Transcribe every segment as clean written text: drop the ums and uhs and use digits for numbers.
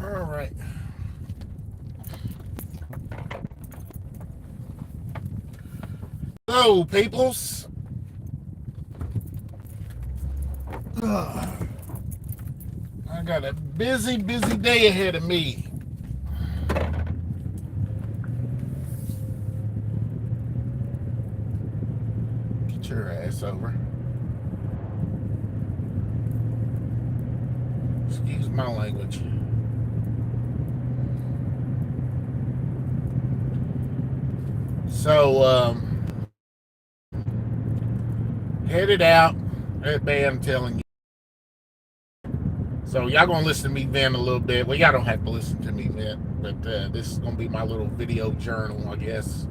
All right. Hello, peoples. Ugh. I got a busy, busy day ahead of me. Get your ass over. Excuse my language. So, headed out at bay, I'm telling you. So, y'all gonna listen to me vent a little bit. Well, y'all don't have to listen to me vent, but this is gonna be my little video journal, I guess.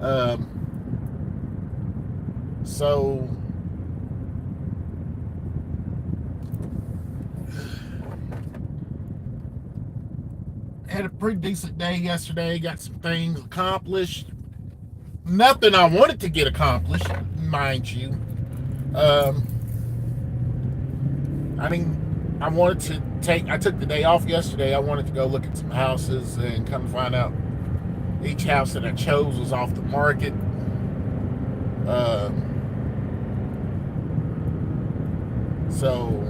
Um, so, had a pretty decent day yesterday. Got some things accomplished. Nothing I wanted to get accomplished, mind you. Um, I mean, I wanted to take. I took the day off yesterday. I wanted to go look at some houses, and come to find out, each house that I chose was off the market. So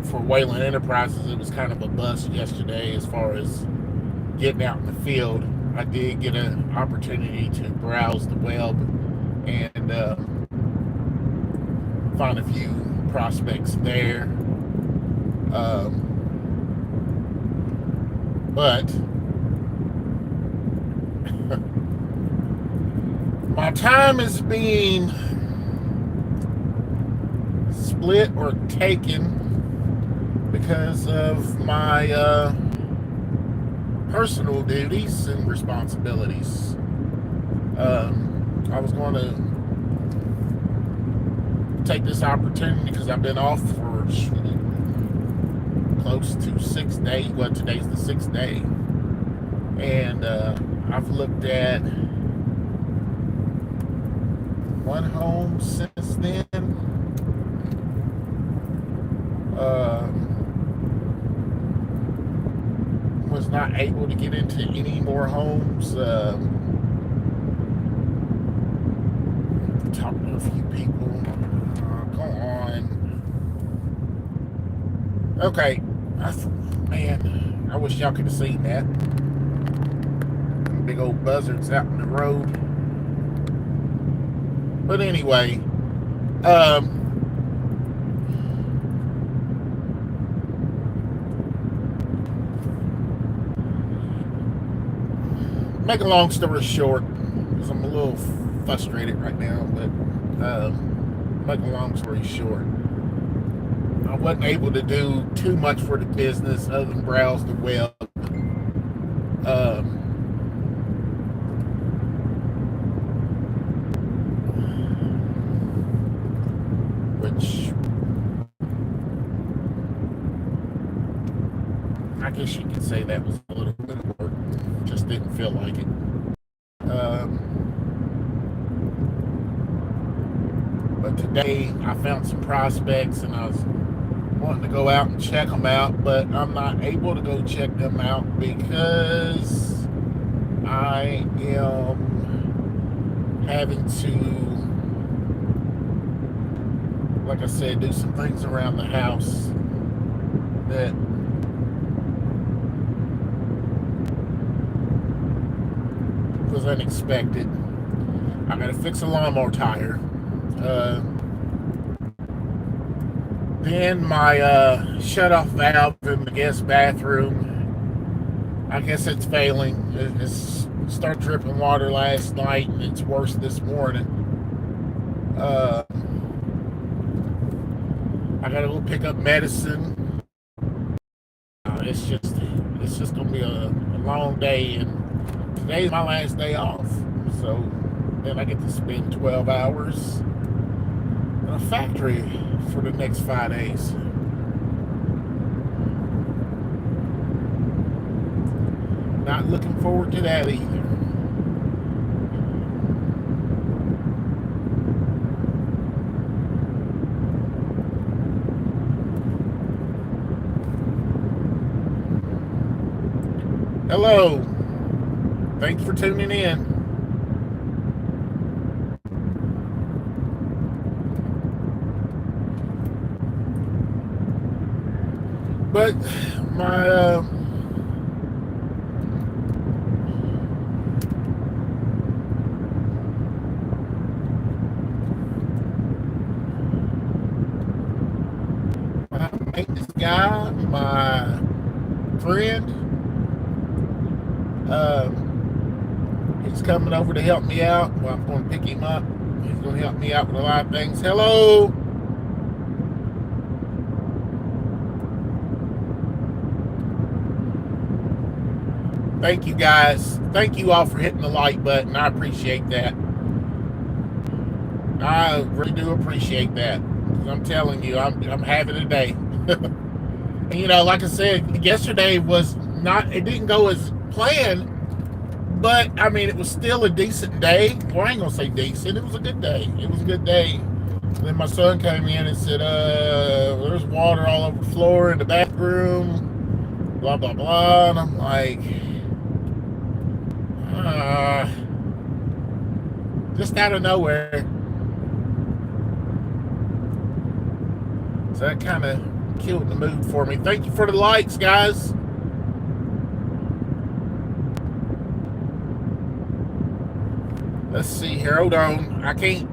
for Wayland Enterprises, it was kind of a bust yesterday as far as getting out in the field. I did get an opportunity to browse the web and find a few prospects there. But my time is being split or taken because of my personal duties and responsibilities. I was going to take this opportunity because I've been off for close to 6 days. Well, today's the 6th day, and I've looked at one home since then. Was not able to get into any more homes. Talked to a few people. Go on. Okay. Man, I wish y'all could have seen that. Big old buzzards out in the road. But anyway, make a long story short, because I'm a little frustrated right now, but make a long story short, I wasn't able to do too much for the business other than browse the web. Which I guess you could say that was a little bit of work. Just didn't feel like it. But today I found some prospects and I was wanting to go out and check them out, but I'm not able to go check them out because I am having to, like I said, do some things around the house that was unexpected. I gotta fix a lawnmower tire. Then my shut-off valve in the guest bathroom, I guess it's failing. It's started dripping water last night, and it's worse this morning. I gotta go pick up medicine. It's just gonna be a long day, and today's my last day off. So then I get to spend 12 hours in a factory for the next 5 days. Not looking forward to that either. Hello. Thanks for tuning in. But my maintenance guy, my friend, he's coming over to help me out. Well, I'm going to pick him up. He's going to help me out with a lot of things. Hello. Thank you guys. Thank you all for hitting the like button. I appreciate that. I really do appreciate that. I'm telling you, I'm having a day. And, you know, like I said, yesterday was not. It didn't go as planned, but I mean, it was still a decent day. Well, I ain't gonna say decent. It was a good day. It was a good day. And then my son came in and said, "There's water all over the floor in the bathroom." Blah blah blah. And I'm like, just out of nowhere. So that kind of killed the mood for me. Thank you for the likes, guys. Let's see here. Hold on. I can't.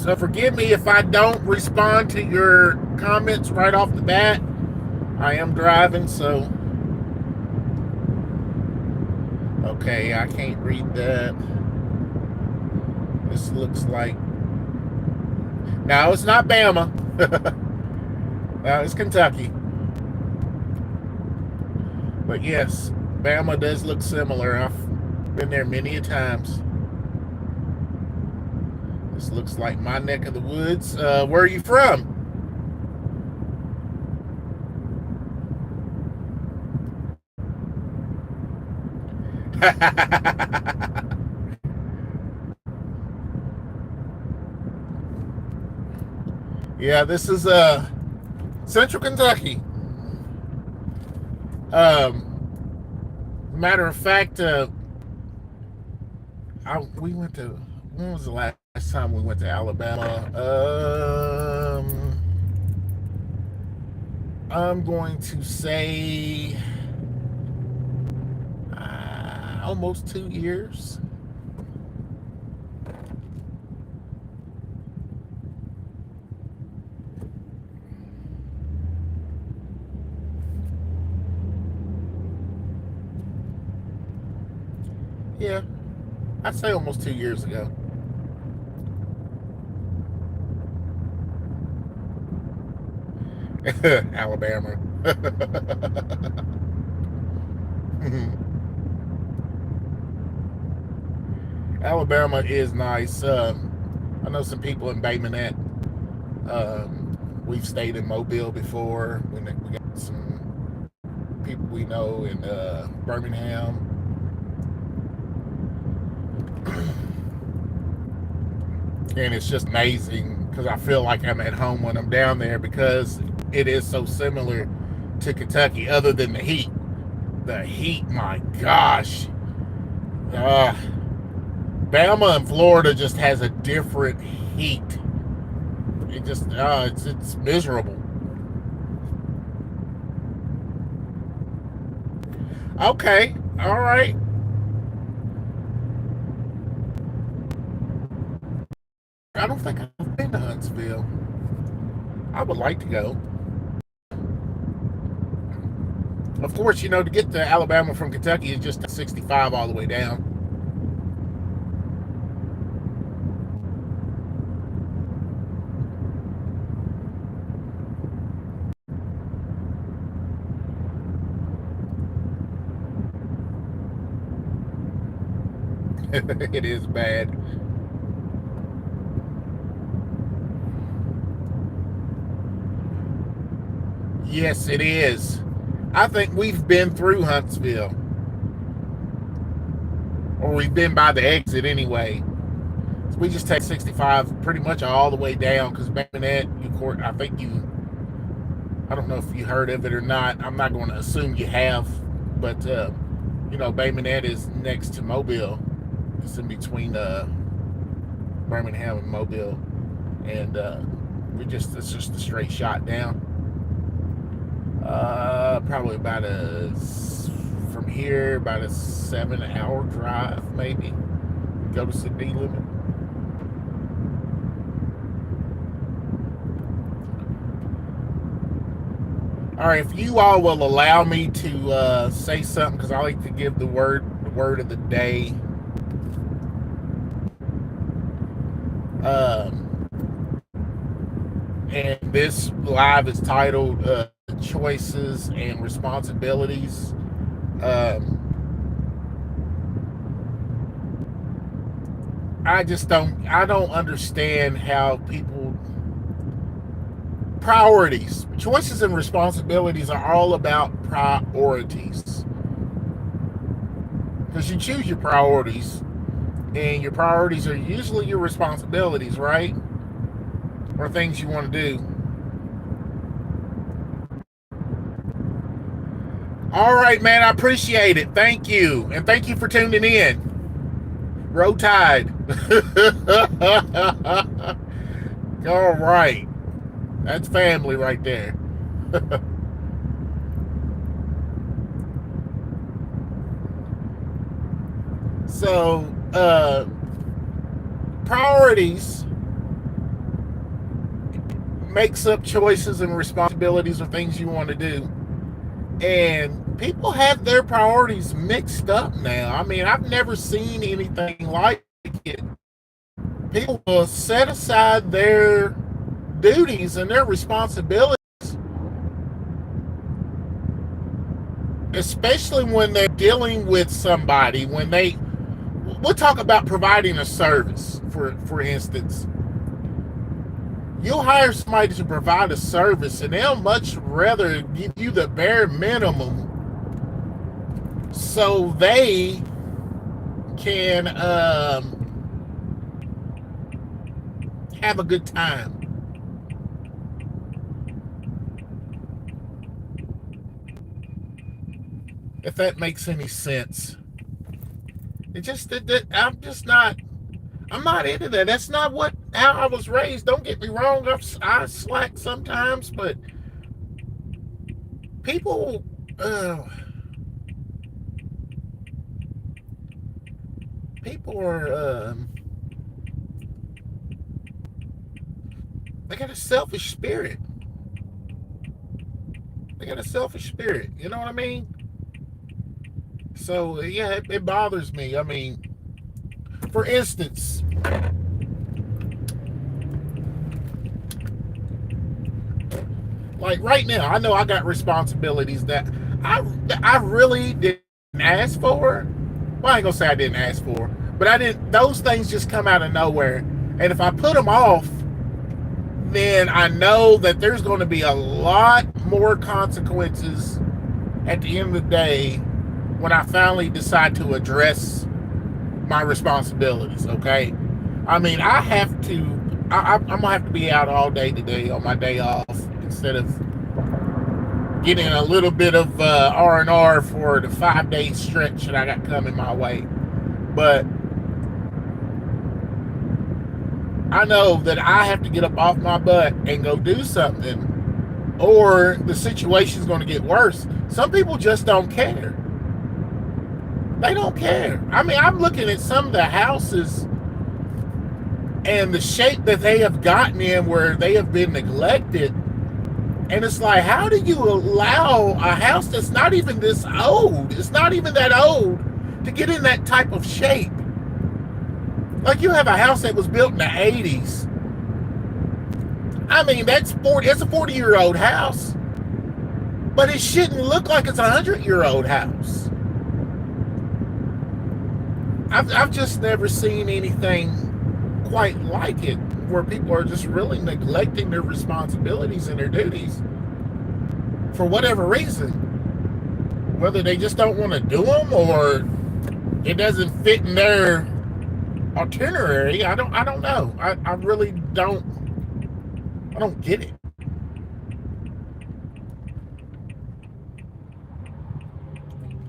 So forgive me if I don't respond to your comments right off the bat. I am driving, so. Okay, I can't read that. This looks like. No, it's not Bama. No, it's Kentucky. But yes, Bama does look similar. I've been there many a times. This looks like my neck of the woods. Where are you from? Yeah, this is Central Kentucky. Matter of fact, we went to. When was the last time we went to Alabama? I'm going to say almost 2 years. Yeah, I'd say almost 2 years ago. Alabama. Alabama is nice. I know some people in Bay Minette. We've stayed in Mobile before. We got some people we know in Birmingham. And it's just amazing because I feel like I'm at home when I'm down there because it is so similar to Kentucky, other than the heat. The heat, my gosh. Bama and Florida just has a different heat. It just, it's miserable. Okay, all right. I don't think I've been to Huntsville. I would like to go. Of course, you know, to get to Alabama from Kentucky is just 65 all the way down. It is bad. Yes, it is. I think we've been through Huntsville. Or we've been by the exit anyway. So we just take 65 pretty much all the way down because Bayonet, I think I don't know if you heard of it or not. I'm not going to assume you have, but Bay Minette is next to Mobile. It's in between Birmingham and Mobile, and it's just a straight shot down. Probably from here about a 7-hour drive maybe. Go to city limit. All right, if you all will allow me to say something, because I like to give the word of the day. And this live is titled "Choices and Responsibilities." I don't understand how people priorities, choices and responsibilities are all about priorities, because you choose your priorities, and your priorities are usually your responsibilities, right? Or things you want to do. All right, man, I appreciate it. Thank you. And thank you for tuning in. Roll Tide. All right. That's family right there. So, priorities makes up choices and responsibilities of things you want to do. And people have their priorities mixed up now. I mean, I've never seen anything like it. People will set aside their duties and their responsibilities, especially when they're dealing with somebody. We'll talk about providing a service, for instance. You'll hire somebody to provide a service, and they'll much rather give you the bare minimum so they can have a good time. If that makes any sense. I'm not into that. That's not how I was raised. Don't get me wrong. I slack sometimes, but people, are, they got a selfish spirit. You know what I mean? So, yeah, it bothers me. I mean, for instance, like right now, I know I got responsibilities that I really didn't ask for. Well, I ain't gonna say I didn't ask for, but those things just come out of nowhere. And if I put them off, then I know that there's going to be a lot more consequences at the end of the day when I finally decide to address my responsibilities, okay? I mean, I'm going to have to be out all day today on my day off instead of getting a little bit of R&R for the 5-day stretch that I got coming my way. But I know that I have to get up off my butt and go do something, or the situation's going to get worse. Some people just don't care. They don't care. I mean, I'm looking at some of the houses and the shape that they have gotten in where they have been neglected. And it's like, how do you allow a house that's not even this old, it's not even that old, to get in that type of shape? Like, you have a house that was built in the 80s. I mean, that's a 40-year-old house. But it shouldn't look like it's a 100-year-old house. I've just never seen anything quite like it, where people are just really neglecting their responsibilities and their duties for whatever reason. Whether they just don't want to do them, or it doesn't fit in their itinerary. I don't know. I really don't. I don't get it.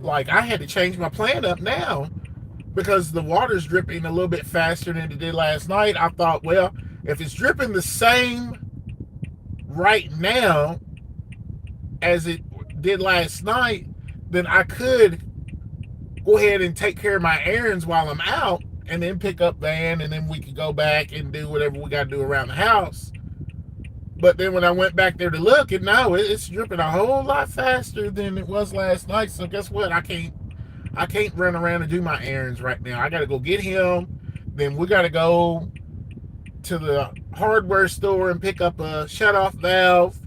Like, I had to change my plan up now because the water's dripping a little bit faster than it did last night. I thought, well, if it's dripping the same right now as it did last night, then I could go ahead and take care of my errands while I'm out and then pick up Van, and then we could go back and do whatever we got to do around the house. But then when I went back there to look, and now it's dripping a whole lot faster than it was last night. So guess what? I can't run around and do my errands right now. I got to go get him. Then we got to go to the hardware store and pick up a shut-off valve.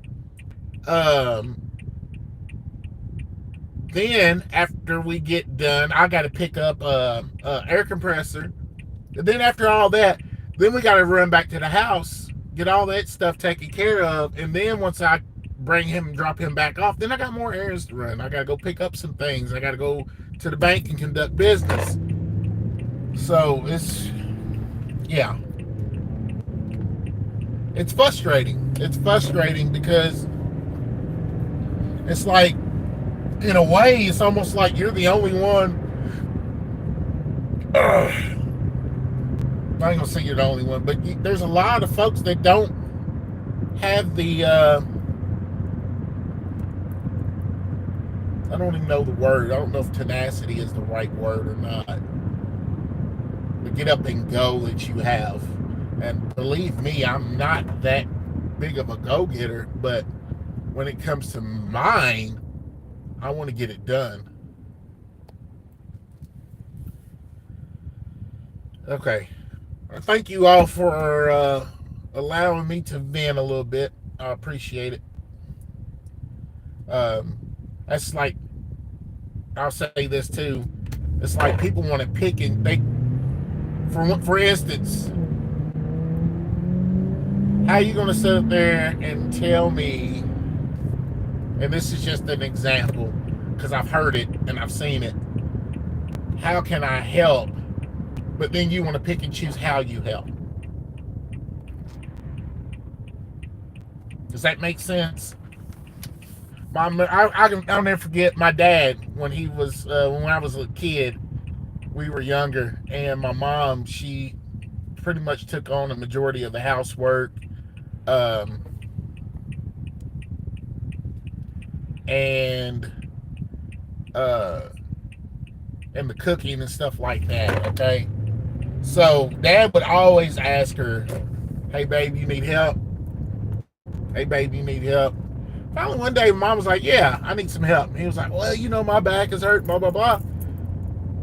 Then after we get done, I got to pick up a air compressor. And then after all that, then we got to run back to the house, get all that stuff taken care of. And then once I bring him and drop him back off, then I got more errands to run. I got to go pick up some things. I got to go to the bank and conduct business. So yeah, it's frustrating. It's frustrating because it's like, in a way, it's almost like you're the only one. I ain't gonna say you're the only one, but there's a lot of folks that don't have the. I don't even know the word. I don't know if tenacity is the right word or not. The get up and go that you have, and believe me, I'm not that big of a go-getter, but when it comes to mine, I want to get it done. Okay. Thank you all for allowing me to vent a little bit. I appreciate it. That's like, I'll say this too. It's like people want to pick and they, for instance, how you going to sit up there and tell me, and this is just an example because I've heard it and I've seen it. How can I help? But then you want to pick and choose how you help. Does that make sense? I'll never forget my dad when he was when I was a kid. We were younger, and my mom, she pretty much took on a majority of the housework. And the cooking and stuff like that. Okay, so Dad would always ask her, "Hey, babe, you need help? Hey, babe, you need help?" Finally, one day, Mom was like, "Yeah, I need some help." And he was like, "Well, my back is hurt, blah blah blah."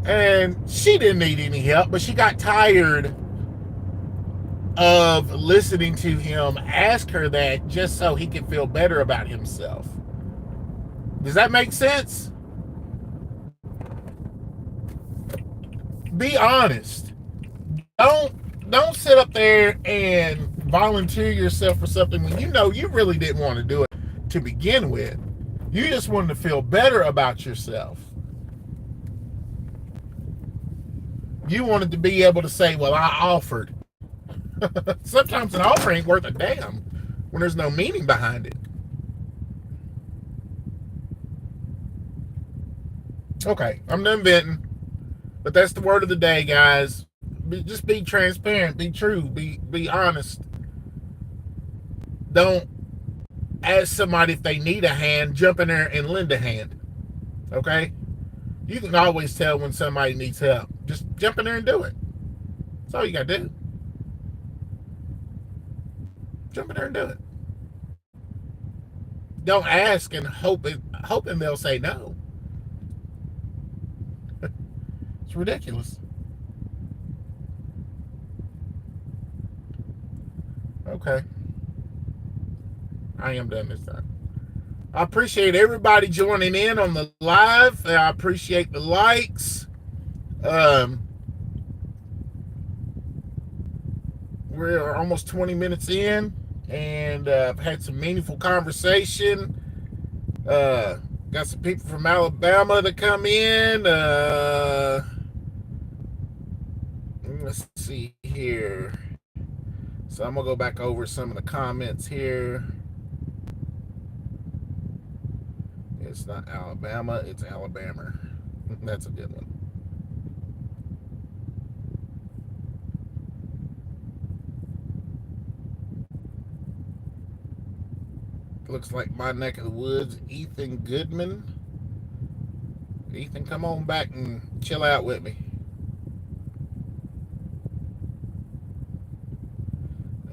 And she didn't need any help, but she got tired of listening to him ask her that just so he could feel better about himself. Does that make sense? Be honest. Don't sit up there and volunteer yourself for something when you really didn't want to do it to begin with. You just wanted to feel better about yourself. You wanted to be able to say, "Well, I offered." Sometimes an offer ain't worth a damn when there's no meaning behind it. Okay, I'm done venting. But that's the word of the day, guys. Just be transparent, be true, be honest. Don't ask somebody if they need a hand, jump in there and lend a hand. Okay? You can always tell when somebody needs help. Just jump in there and do it. That's all you gotta do. Jump in there and do it. Don't ask and hoping they'll say no. It's ridiculous. Okay. I am done this time. I appreciate everybody joining in on the live. I appreciate the likes. We're almost 20 minutes in, and I've had some meaningful conversation. Got some people from Alabama to come in. Let's see here. So I'm going to go back over some of the comments here. It's not Alabama, it's Alabama. That's a good one. Looks like my neck of the woods. Ethan Goodman. Ethan, come on back and chill out with me.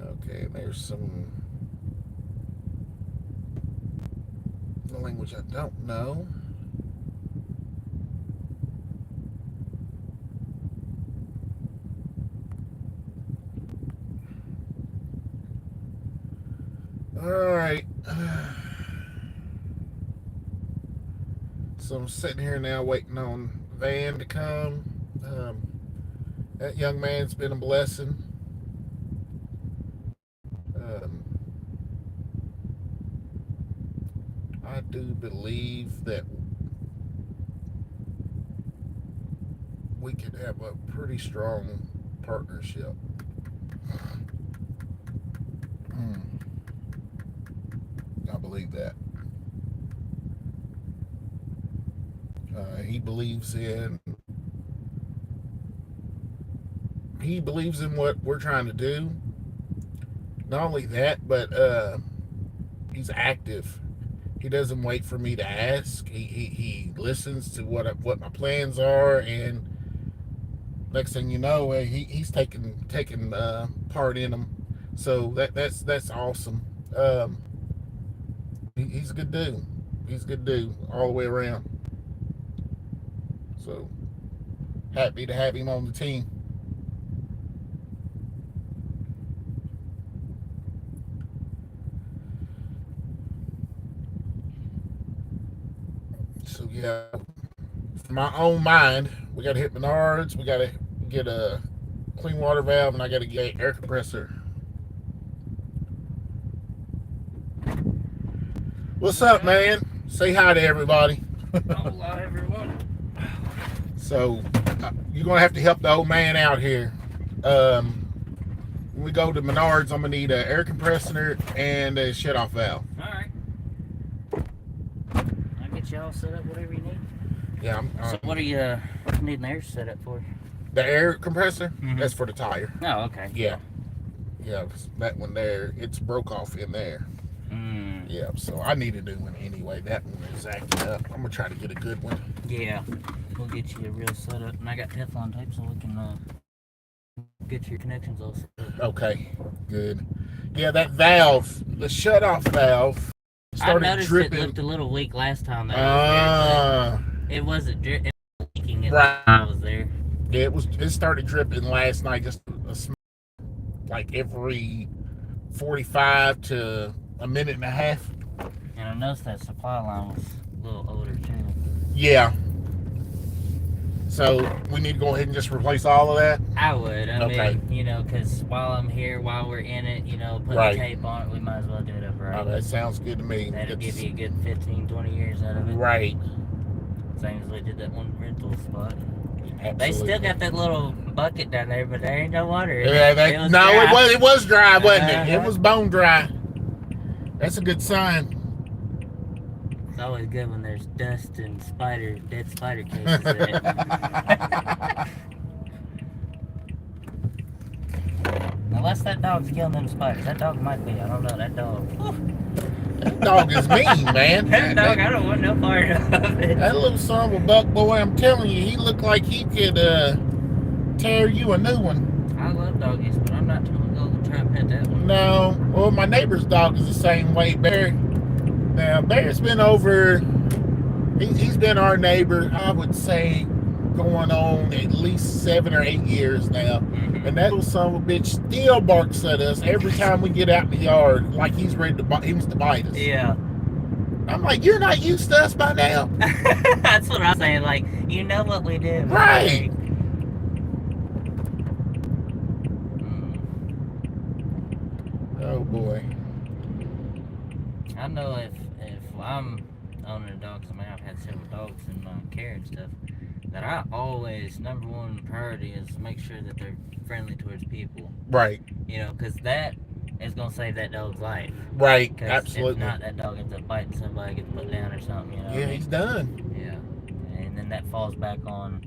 Okay, there's some language I don't know. All right. So I'm sitting here now waiting on Van to come. That young man's been a blessing. I do believe that we could have a pretty strong partnership. I believe that. He believes in what we're trying to do. Not only that, but he's active. He doesn't wait for me to ask. He listens to what my plans are, and next thing you know, he's taking part in them. So that's awesome. He's a good dude. He's a good dude all the way around. So happy to have him on the team. So yeah, for my own mind, we got to hit Menards. We got to get a clean water valve, and I got to get an air compressor. What's up, man? Say hi to everybody. Hello, everyone. So you're gonna have to help the old man out here. When we go to Menards, I'm gonna need an air compressor and a shut-off valve. All right. I'll get you all set up, whatever you need. Yeah. So what do you need an air set up for? The air compressor? Mhm. That's for the tire. Oh, okay. Yeah. Yeah, that one there, it's broke off in there. Yeah, so I need a new one anyway. That one is acting up. I'm gonna try to get a good one. Yeah, we'll get you a real setup, and I got Teflon tape so we can get your connections all set up. Okay, good. Yeah, that valve, the shut-off valve, started I noticed dripping. it looked a little weak last time that I was there. It wasn't leaking it Right. I was there. Yeah, it started dripping last night, just like every 45 to a minute and a half. And I noticed that supply line was a little older too. Yeah. So we need to go ahead and just replace all of that? I would. I Okay. mean, because while I'm here, while we're in it, put Right. the tape on it, we might as well do it up right. Oh, that sounds good to me. That'll give you a good 15, 20 years out of it. Right. Same as we did that one rental spot. Absolutely. They still got that little bucket down there, but there ain't no water in Yeah, it. it was dry, wasn't it? It Uh-huh. was bone dry. That's a good sign. It's always good when there's dust and dead spider cases in it. Unless that dog's killing them spiders. That dog might be. I don't know. That dog. That dog is mean, man. That dog, I don't want no part of it. That little son of a buck boy, I'm telling you, he looked like he could tear you a new one. I love doggies, but I'm not going to go try and pet that one. No, well, my neighbor's dog is the same way, Barry. Now, Barry's been over, he's been our neighbor, I would say, going on at least 7 or 8 years now. Mm-hmm. And that little son of a bitch still barks at us every time we get out in the yard, like he's ready to bite us. Yeah. I'm like, you're not used to us by now. That's what I'm saying. Like, you know what we did. Right. Oh, boy. I know if I'm owning a dog, because I've had several dogs in my care and stuff, that I always, number one priority is to make sure that they're friendly towards people. Right. Because that is going to save that dog's life. Right. 'Cause Absolutely. if not, that dog ends up biting somebody, gets put down or something, Yeah, he's done. Yeah. and then that falls back on,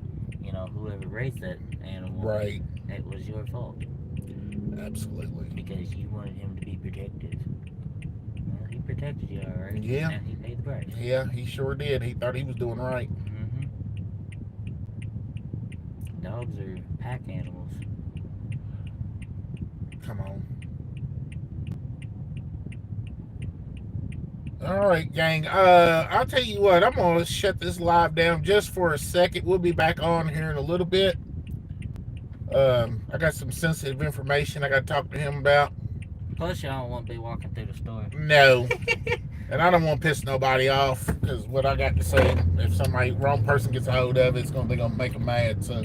whoever raised that animal. Right. It was your fault Absolutely. because you wanted him to be protective. Well, he protected you, all right. Yeah. And he paid the price. Yeah, he sure did. He thought he was doing right. Mm-hmm. Dogs are pack animals. Come on. All right, gang. I'll tell you what. I'm gonna shut this live down just for a second. We'll be back on here in a little bit. I got some sensitive information I got to talk to him about. Plus, y'all don't want to be walking through the store. No. And I don't want to piss nobody off because what I got to say, if somebody wrong person gets a hold of it, they're gonna make them mad. So